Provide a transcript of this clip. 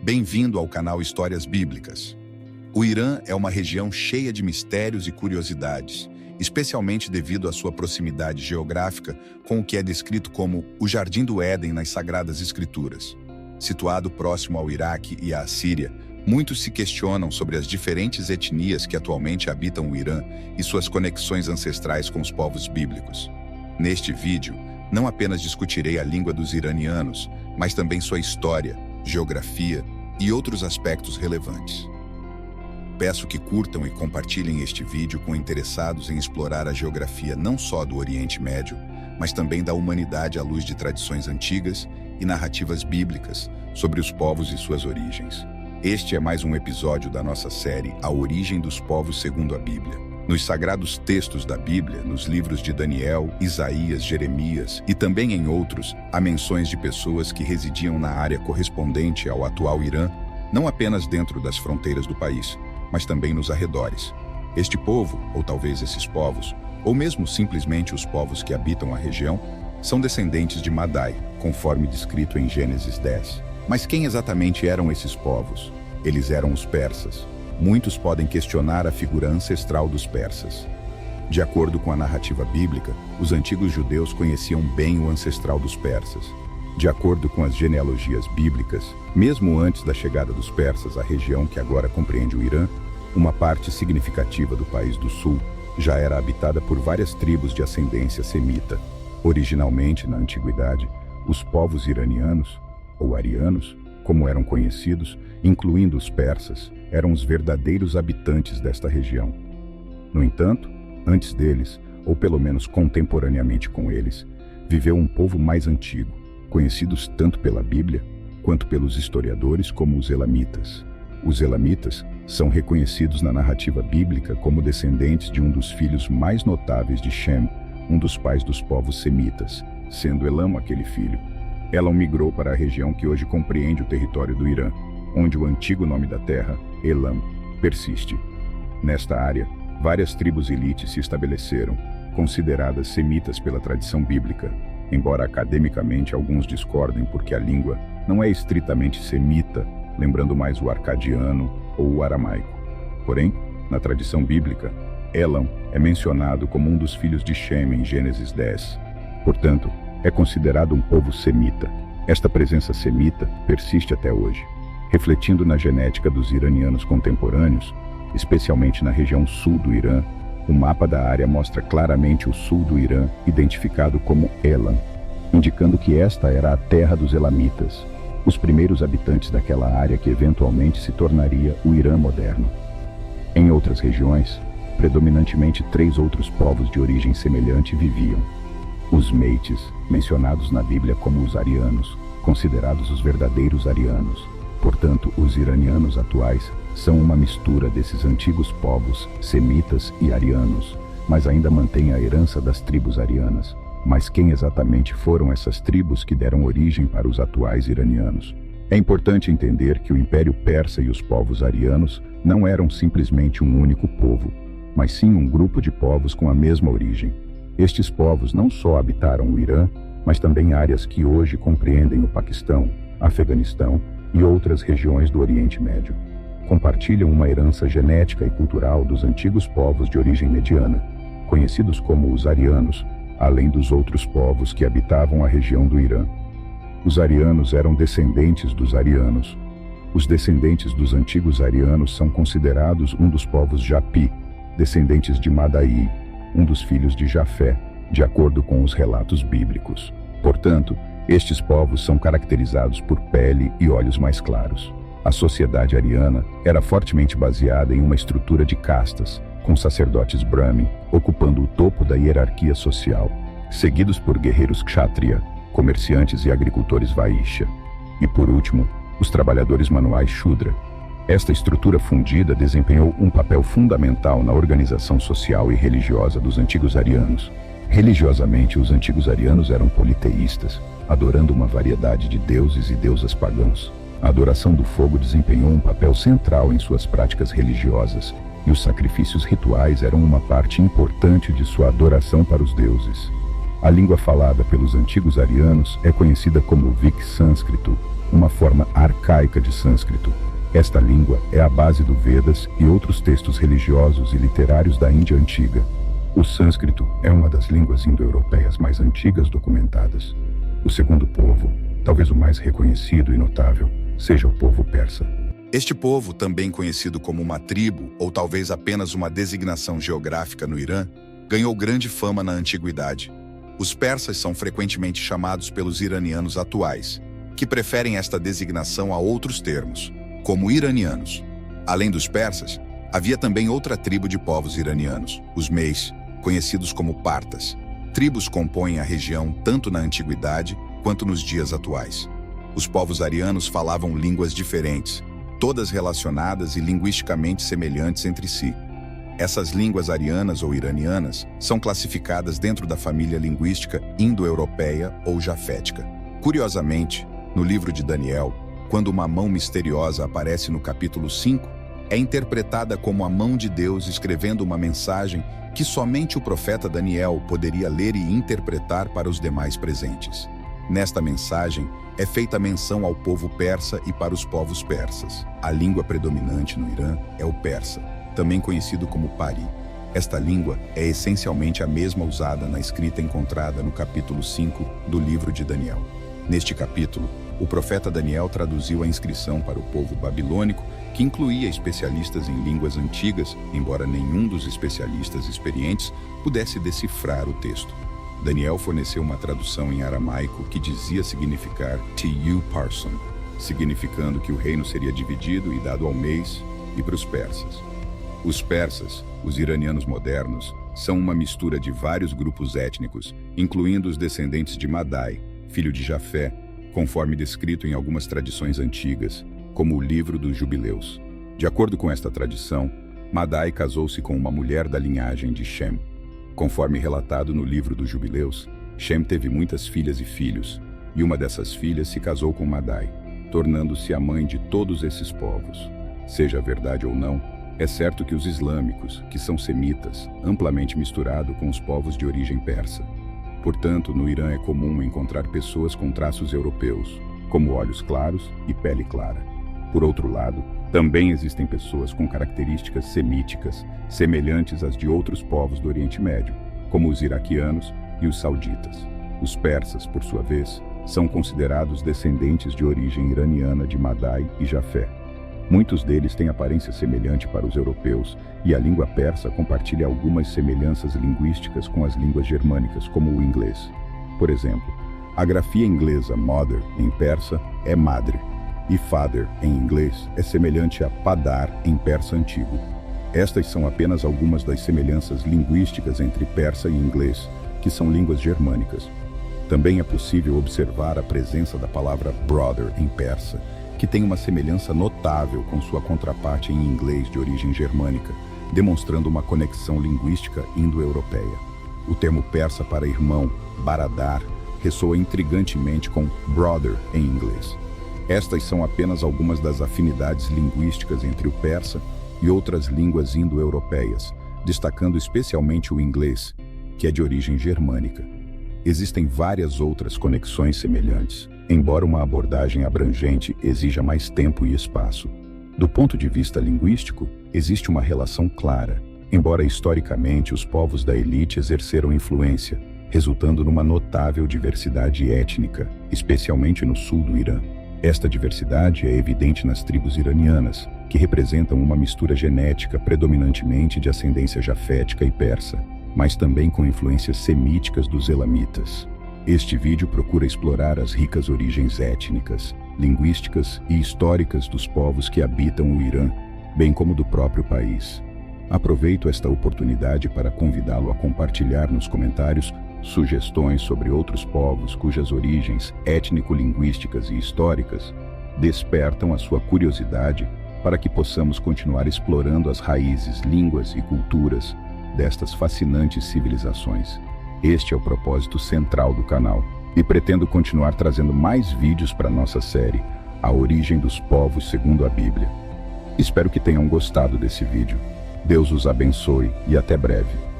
Bem-vindo ao canal Histórias Bíblicas. O Irã é uma região cheia de mistérios e curiosidades, especialmente devido à sua proximidade geográfica com o que é descrito como o Jardim do Éden nas Sagradas Escrituras. Situado próximo ao Iraque e à Síria, muitos se questionam sobre as diferentes etnias que atualmente habitam o Irã e suas conexões ancestrais com os povos bíblicos. Neste vídeo, não apenas discutirei a língua dos iranianos, mas também sua história, geografia e outros aspectos relevantes. Peço que curtam e compartilhem este vídeo com interessados em explorar a geografia não só do Oriente Médio, mas também da humanidade à luz de tradições antigas e narrativas bíblicas sobre os povos e suas origens. Este é mais um episódio da nossa série A Origem dos Povos segundo a Bíblia. Nos sagrados textos da Bíblia, nos livros de Daniel, Isaías, Jeremias e também em outros, há menções de pessoas que residiam na área correspondente ao atual Irã, não apenas dentro das fronteiras do país, mas também nos arredores. Este povo, ou talvez esses povos, ou mesmo simplesmente os povos que habitam a região, são descendentes de Madai, conforme descrito em Gênesis 10. Mas quem exatamente eram esses povos? Eles eram os persas. Muitos podem questionar a figura ancestral dos persas. De acordo com a narrativa bíblica, os antigos judeus conheciam bem o ancestral dos persas. De acordo com as genealogias bíblicas, mesmo antes da chegada dos persas à região que agora compreende o Irã, uma parte significativa do país do sul já era habitada por várias tribos de ascendência semita. Originalmente, na antiguidade, os povos iranianos, ou arianos, como eram conhecidos, incluindo os persas, eram os verdadeiros habitantes desta região. No entanto, antes deles, ou pelo menos contemporaneamente com eles, viveu um povo mais antigo, conhecidos tanto pela Bíblia quanto pelos historiadores como os elamitas. Os elamitas são reconhecidos na narrativa bíblica como descendentes de um dos filhos mais notáveis de Shem, um dos pais dos povos semitas, sendo Elam aquele filho. Elam migrou para a região que hoje compreende o território do Irã, onde o antigo nome da terra, Elam, persiste. Nesta área, várias tribos elites se estabeleceram, consideradas semitas pela tradição bíblica, embora academicamente alguns discordem porque a língua não é estritamente semita, lembrando mais o arcadiano ou o aramaico. Porém, na tradição bíblica, Elam é mencionado como um dos filhos de Shem em Gênesis 10. Portanto, é considerado um povo semita. Esta presença semita persiste até hoje. Refletindo na genética dos iranianos contemporâneos, especialmente na região sul do Irã, o mapa da área mostra claramente o sul do Irã identificado como Elam, indicando que esta era a terra dos elamitas, os primeiros habitantes daquela área que eventualmente se tornaria o Irã moderno. Em outras regiões, predominantemente 3 outros povos de origem semelhante viviam. Os meites, mencionados na Bíblia como os arianos, considerados os verdadeiros arianos. Portanto, os iranianos atuais são uma mistura desses antigos povos, semitas e arianos, mas ainda mantêm a herança das tribos arianas. Mas quem exatamente foram essas tribos que deram origem para os atuais iranianos? É importante entender que o Império Persa e os povos arianos não eram simplesmente um único povo, mas sim um grupo de povos com a mesma origem. Estes povos não só habitaram o Irã, mas também áreas que hoje compreendem o Paquistão, Afeganistão e outras regiões do Oriente Médio. Compartilham uma herança genética e cultural dos antigos povos de origem mediana, conhecidos como os arianos, além dos outros povos que habitavam a região do Irã. Os arianos eram descendentes dos arianos. Os descendentes dos antigos arianos são considerados um dos povos Japi, descendentes de Madai, um dos filhos de Jafé, de acordo com os relatos bíblicos. Portanto, estes povos são caracterizados por pele e olhos mais claros. A sociedade ariana era fortemente baseada em uma estrutura de castas, com sacerdotes Brahmin ocupando o topo da hierarquia social, seguidos por guerreiros Kshatriya, comerciantes e agricultores Vaishya, e por último, os trabalhadores manuais Shudra. Esta estrutura fundida desempenhou um papel fundamental na organização social e religiosa dos antigos arianos. Religiosamente, os antigos arianos eram politeístas, adorando uma variedade de deuses e deusas pagãos. A adoração do fogo desempenhou um papel central em suas práticas religiosas, e os sacrifícios rituais eram uma parte importante de sua adoração para os deuses. A língua falada pelos antigos arianos é conhecida como Vik Sânscrito, uma forma arcaica de sânscrito. Esta língua é a base do Vedas e outros textos religiosos e literários da Índia antiga. O sânscrito é uma das línguas indo-europeias mais antigas documentadas. O segundo povo, talvez o mais reconhecido e notável, seja o povo persa. Este povo, também conhecido como uma tribo ou talvez apenas uma designação geográfica no Irã, ganhou grande fama na antiguidade. Os persas são frequentemente chamados pelos iranianos atuais, que preferem esta designação a outros termos, como iranianos. Além dos persas, havia também outra tribo de povos iranianos, os Meis, conhecidos como partas. Tribos compõem a região tanto na antiguidade quanto nos dias atuais. Os povos arianos falavam línguas diferentes, todas relacionadas e linguisticamente semelhantes entre si. Essas línguas arianas ou iranianas são classificadas dentro da família linguística indo-europeia ou jafética. Curiosamente, no livro de Daniel, quando uma mão misteriosa aparece no capítulo 5, é interpretada como a mão de Deus escrevendo uma mensagem que somente o profeta Daniel poderia ler e interpretar para os demais presentes. Nesta mensagem, é feita menção ao povo persa e para os povos persas. A língua predominante no Irã é o persa, também conhecido como Pari. Esta língua é essencialmente a mesma usada na escrita encontrada no capítulo 5 do livro de Daniel. Neste capítulo, o profeta Daniel traduziu a inscrição para o povo babilônico, que incluía especialistas em línguas antigas, embora nenhum dos especialistas experientes pudesse decifrar o texto. Daniel forneceu uma tradução em aramaico que dizia significar "Tu Parson", significando que o reino seria dividido e dado ao Mês e para os persas. Os persas, os iranianos modernos, são uma mistura de vários grupos étnicos, incluindo os descendentes de Madai, filho de Jafé, conforme descrito em algumas tradições antigas, como o Livro dos Jubileus. De acordo com esta tradição, Madai casou-se com uma mulher da linhagem de Shem. Conforme relatado no Livro dos Jubileus, Shem teve muitas filhas e filhos, e uma dessas filhas se casou com Madai, tornando-se a mãe de todos esses povos. Seja verdade ou não, é certo que os islâmicos, que são semitas, amplamente misturado com os povos de origem persa. Portanto, no Irã é comum encontrar pessoas com traços europeus, como olhos claros e pele clara. Por outro lado, também existem pessoas com características semíticas, semelhantes às de outros povos do Oriente Médio, como os iraquianos e os sauditas. Os persas, por sua vez, são considerados descendentes de origem iraniana de Madai e Jafé. Muitos deles têm aparência semelhante para os europeus, e a língua persa compartilha algumas semelhanças linguísticas com as línguas germânicas, como o inglês. Por exemplo, a grafia inglesa mother em persa é madre, e father em inglês é semelhante a padar em persa antigo. Estas são apenas algumas das semelhanças linguísticas entre persa e inglês, que são línguas germânicas. Também é possível observar a presença da palavra brother em persa, que tem uma semelhança notável com sua contraparte em inglês de origem germânica, demonstrando uma conexão linguística indo-europeia. O termo persa para irmão, baradar, ressoa intrigantemente com brother em inglês. Estas são apenas algumas das afinidades linguísticas entre o persa e outras línguas indo-europeias, destacando especialmente o inglês, que é de origem germânica. Existem várias outras conexões semelhantes, embora uma abordagem abrangente exija mais tempo e espaço. Do ponto de vista linguístico, existe uma relação clara, embora historicamente os povos da elite exerceram influência, resultando numa notável diversidade étnica, especialmente no sul do Irã. Esta diversidade é evidente nas tribos iranianas, que representam uma mistura genética predominantemente de ascendência jafética e persa, mas também com influências semíticas dos elamitas. Este vídeo procura explorar as ricas origens étnicas, linguísticas e históricas dos povos que habitam o Irã, bem como do próprio país. Aproveito esta oportunidade para convidá-lo a compartilhar nos comentários sugestões sobre outros povos cujas origens étnico-linguísticas e históricas despertam a sua curiosidade para que possamos continuar explorando as raízes, línguas e culturas destas fascinantes civilizações. Este é o propósito central do canal e pretendo continuar trazendo mais vídeos para nossa série, A Origem dos Povos segundo a Bíblia. Espero que tenham gostado desse vídeo. Deus os abençoe e até breve.